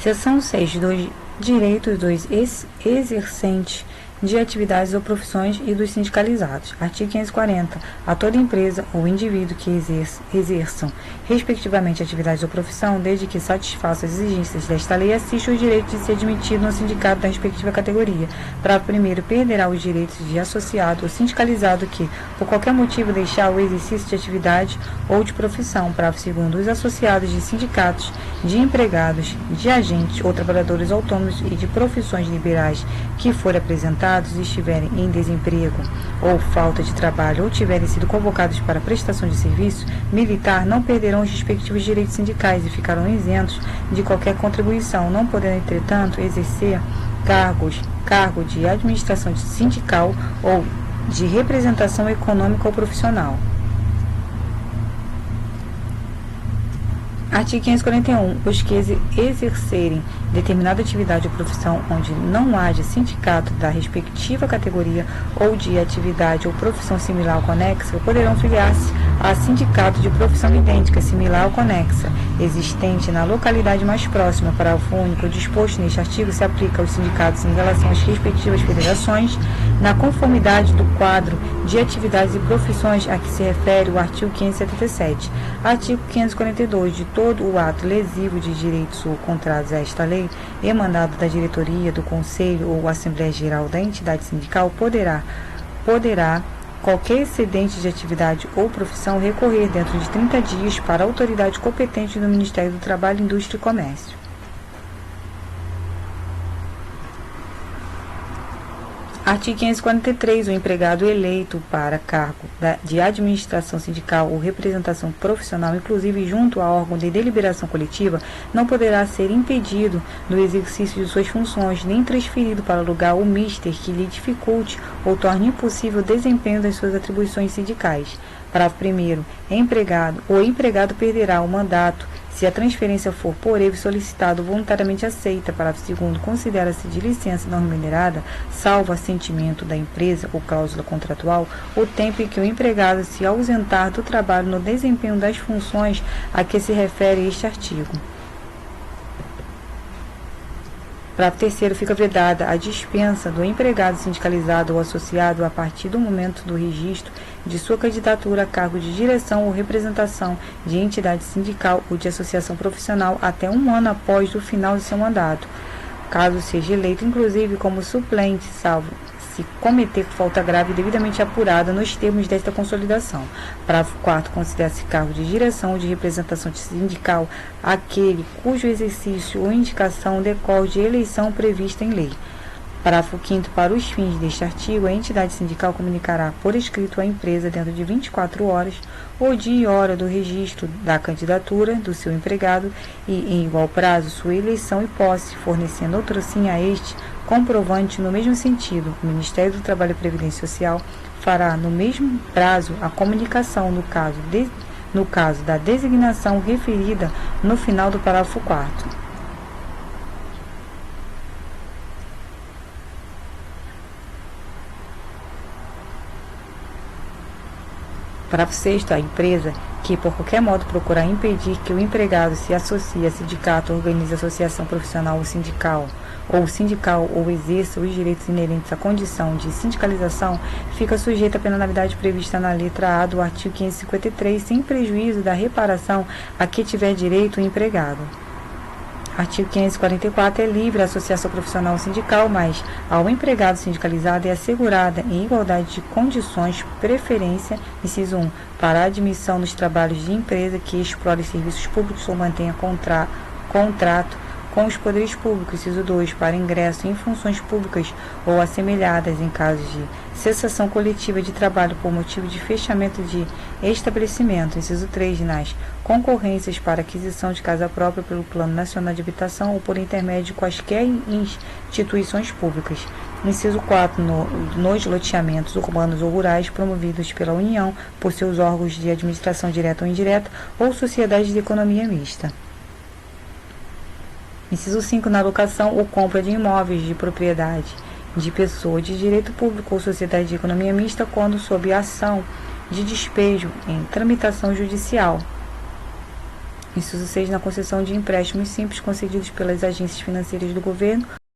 Seção 6. Dos direitos dos exercentes de atividades ou profissões e dos sindicalizados. Artigo 540. A toda empresa ou indivíduo que exerçam, respectivamente, atividades ou profissão, desde que satisfaçam as exigências desta lei, assiste o direito de ser admitido no sindicato da respectiva categoria. Parágrafo 1º. Perderá os direitos de associado ou sindicalizado que, por qualquer motivo, deixar o exercício de atividade ou de profissão. Parágrafo 2º. Os associados de sindicatos, de empregados, de agentes ou trabalhadores autônomos e de profissões liberais que forem apresentados e estiverem em desemprego ou falta de trabalho ou tiverem sido convocados para prestação de serviço militar não perderão os respectivos direitos sindicais e ficarão isentos de qualquer contribuição, não podendo, entretanto, exercer cargo de administração sindical ou de representação econômica ou profissional. Artigo 541. Os que exercerem determinada atividade ou profissão onde não haja sindicato da respectiva categoria ou de atividade ou profissão similar ou conexa poderão filiar-se a sindicato de profissão idêntica, similar ou conexa, existente na localidade mais próxima. Parágrafo único. O disposto neste artigo se aplica aos sindicatos em relação às respectivas federações, na conformidade do quadro de atividades e profissões a que se refere o artigo 577. Artigo 542. De todo o ato lesivo de direitos ou contratos a esta lei, emanado da diretoria, do conselho ou Assembleia Geral da entidade sindical, poderá qualquer excedente de atividade ou profissão recorrer dentro de 30 dias para a autoridade competente do Ministério do Trabalho, Indústria e Comércio. Artigo 543. O empregado eleito para cargo de administração sindical ou representação profissional, inclusive junto a órgão de deliberação coletiva, não poderá ser impedido do exercício de suas funções, nem transferido para lugar ou mister que lhe dificulte ou torne impossível o desempenho das suas atribuições sindicais. Parágrafo 1º. O empregado perderá o mandato se a transferência for por ele solicitado voluntariamente aceita. Parágrafo 2º. Considera-se de licença não remunerada, salvo assentimento da empresa ou cláusula contratual, o tempo em que o empregado se ausentar do trabalho no desempenho das funções a que se refere este artigo. Parágrafo 3º. Fica vedada a dispensa do empregado sindicalizado ou associado a partir do momento do registro de sua candidatura a cargo de direção ou representação de entidade sindical ou de associação profissional até 1 ano após o final de seu mandato, caso seja eleito, inclusive, como suplente, salvo se cometer falta grave devidamente apurada nos termos desta consolidação. Parágrafo 4º. Considera-se cargo de direção ou de representação sindical aquele cujo exercício ou indicação decorre de eleição prevista em lei. Parágrafo 5º. Para os fins deste artigo, a entidade sindical comunicará por escrito à empresa dentro de 24 horas o dia e hora do registro da candidatura do seu empregado e, em igual prazo, sua eleição e posse, fornecendo outrossim a este comprovante no mesmo sentido. O Ministério do Trabalho e Previdência Social fará no mesmo prazo a comunicação no caso da designação referida no final do parágrafo 4º. Parágrafo 6º. A empresa que, por qualquer modo, procurar impedir que o empregado se associe a sindicato, organize associação profissional ou sindical ou exerça os direitos inerentes à condição de sindicalização, fica sujeita à penalidade prevista na letra A do artigo 553, sem prejuízo da reparação a que tiver direito o empregado. Artigo 544. É livre a associação profissional ou sindical, mas ao empregado sindicalizado é assegurada em igualdade de condições preferência, inciso 1, para a admissão nos trabalhos de empresa que explore serviços públicos ou mantenha contrato com os poderes públicos, inciso 2, para ingresso em funções públicas ou assemelhadas em caso de cessação coletiva de trabalho por motivo de fechamento de estabelecimento, inciso 3, nas concorrências para aquisição de casa própria pelo Plano Nacional de Habitação ou por intermédio de quaisquer instituições públicas, inciso 4, nos loteamentos urbanos ou rurais promovidos pela União por seus órgãos de administração direta ou indireta ou sociedades de economia mista. Inciso 5. Na locação ou compra de imóveis de propriedade de pessoa de direito público ou sociedade de economia mista, quando sob ação de despejo em tramitação judicial. Inciso 6. Na concessão de empréstimos simples concedidos pelas agências financeiras do governo